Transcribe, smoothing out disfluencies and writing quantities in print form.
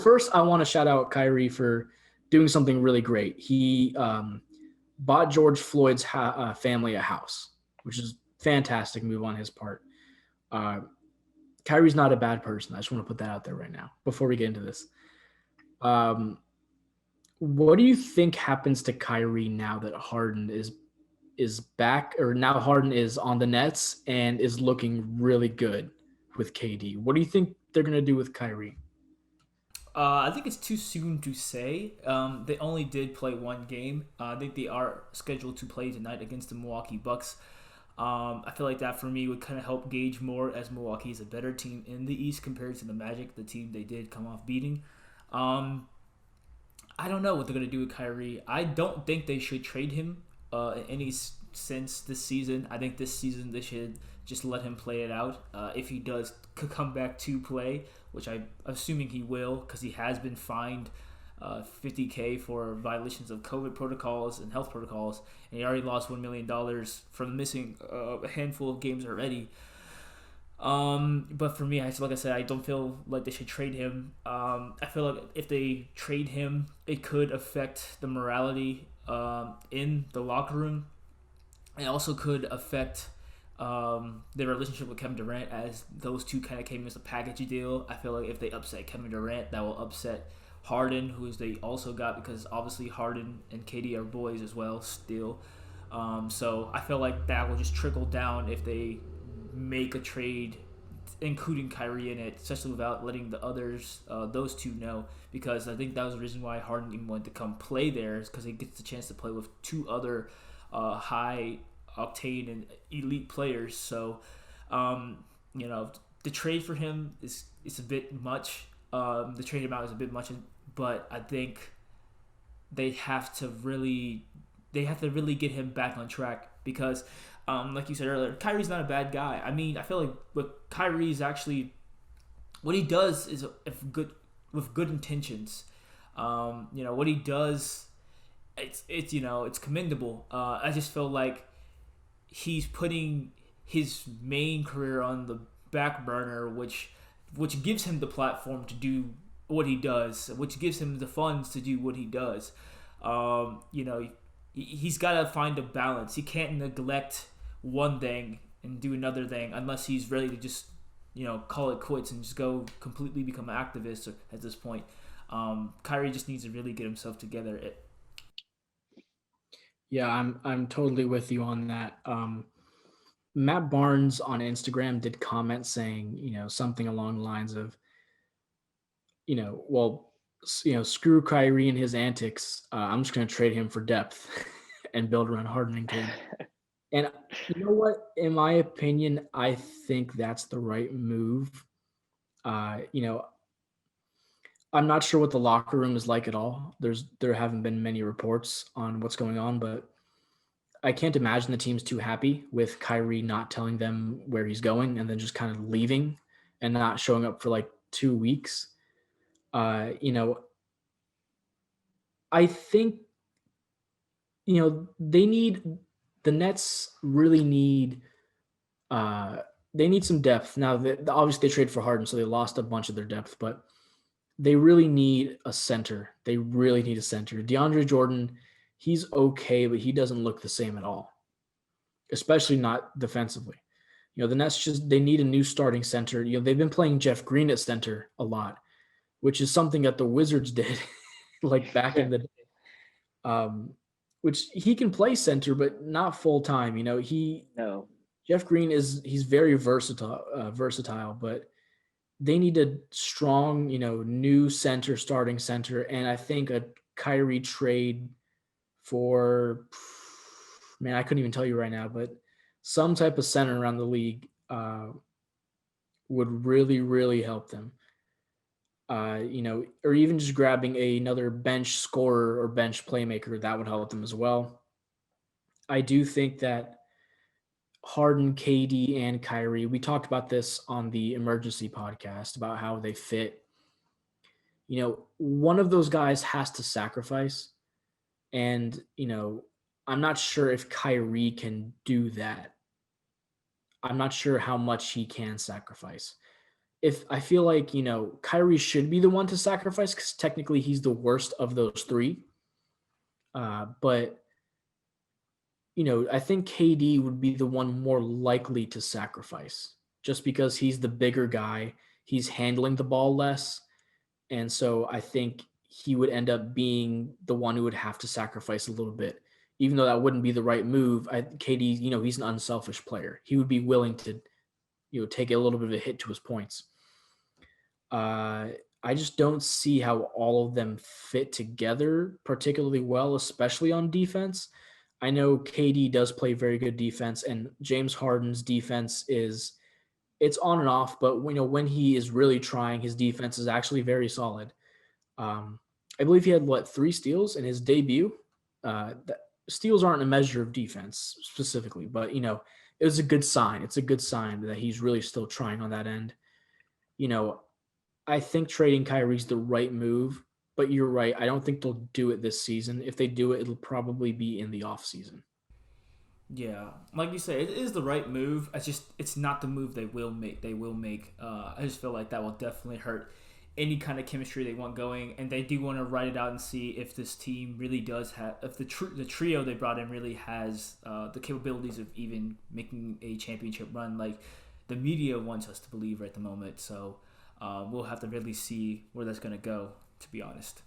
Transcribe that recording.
First, I want to shout out Kyrie for doing something really great. He bought George Floyd's family a house, which is fantastic move on his part. Uh, Kyrie's not a bad person. I just want to put that out there right now before we get into this. Um, what do you think happens to Kyrie now that Harden is back, or now Harden is on the Nets and is looking really good with KD? What do you think they're gonna do with Kyrie? I think it's too soon to say. They only did play one game. I think they are scheduled to play tonight against the Milwaukee Bucks. I feel like that for me would kind of help gauge more as Milwaukee is a better team in the East compared to the Magic, the team they did come off beating. Um, I don't know what they're going to do with Kyrie. I don't think they should trade him in any sense this season. I think this season they should just let him play it out. If he does come back to play, which I'm assuming he will, because he has been fined $50K for violations of COVID protocols and health protocols, and he already lost $1 million from missing a handful of games already. But for me, like I said, I don't feel like they should trade him. I feel like if they trade him, it could affect the morality in the locker room. It also could affect their relationship with Kevin Durant, as those two kind of came as a package deal. I feel like if they upset Kevin Durant, that will upset Harden, who they also got, because obviously Harden and KD are boys as well still. So I feel like that will just trickle down if they make a trade, including Kyrie in it, especially without letting the others, those two, know. Because I think that was the reason why Harden even wanted to come play there, is because he gets the chance to play with two other high octane and elite players. So, you know, the trade for him is a bit much. The trade amount is a bit much, but I think they have to really get him back on track, because like you said earlier, Kyrie's not a bad guy. I mean, I feel like what Kyrie's actually, what he does is if good with good intentions. What he does, it's commendable. I just feel like he's putting his main career on the back burner, which gives him the platform to do what he does, which gives him the funds to do what he does. He's got to find a balance. He can't neglect one thing and do another thing unless he's ready to just call it quits and just go completely become an activist at this point. Kyrie just needs to really get himself together. Yeah, I'm totally with you on that. Matt Barnes on Instagram did comment saying, something along the lines of, well, screw Kyrie and his antics. I'm just going to trade him for depth and build around Harden and Kane. And you know what? In my opinion, I think that's the right move. Uh, you know, I'm not sure what the locker room is like at all. There haven't been many reports on what's going on, but I can't imagine the team's too happy with Kyrie not telling them where he's going and then just kind of leaving and not showing up for like 2 weeks. Uh, you know, I think they need the Nets really need uh they need some depth. Now obviously they traded for Harden, so they lost a bunch of their depth, but they really need a center. They really need a center. DeAndre Jordan, he's okay, but he doesn't look the same at all, especially not defensively. The Nets they need a new starting center. They've been playing Jeff Green at center a lot, which is something that the Wizards did like back in the day. Um, which he can play center, but not full time. No. Jeff Green he's very versatile, but they need a strong, new center, starting center, and I think a Kyrie trade for, man, I couldn't even tell you right now, but some type of center around the league would really, really help them. Or even just grabbing another bench scorer or bench playmaker, that would help them as well. I do think that Harden, KD, and Kyrie, we talked about this on the emergency podcast about how they fit. One of those guys has to sacrifice. And, I'm not sure if Kyrie can do that. I'm not sure how much he can sacrifice. if I feel like, Kyrie should be the one to sacrifice because technically he's the worst of those three. But I think KD would be the one more likely to sacrifice just because he's the bigger guy. He's handling the ball less. And so I think he would end up being the one who would have to sacrifice a little bit. Even though that wouldn't be the right move, KD, he's an unselfish player. He would be willing to, take a little bit of a hit to his points. Uh, I just don't see how all of them fit together particularly well, especially on defense. I know KD does play very good defense, and James Harden's defense it's on and off, but when he is really trying, his defense is actually very solid. Um, I believe he had three steals in his debut. Steals aren't a measure of defense specifically, but it was a good sign. It's a good sign that he's really still trying on that end. You know, I think trading Kyrie's the right move, but you're right. I don't think they'll do it this season. If they do it, it'll probably be in the off season. Yeah, like you say, it is the right move. It's not the move they will make. They will make. I just feel like that will definitely hurt any kind of chemistry they want going, and they do want to write it out and see if this team really does have, if the trio they brought in really has the capabilities of even making a championship run, like the media wants us to believe right at the moment. So we'll have to really see where that's gonna go. To be honest.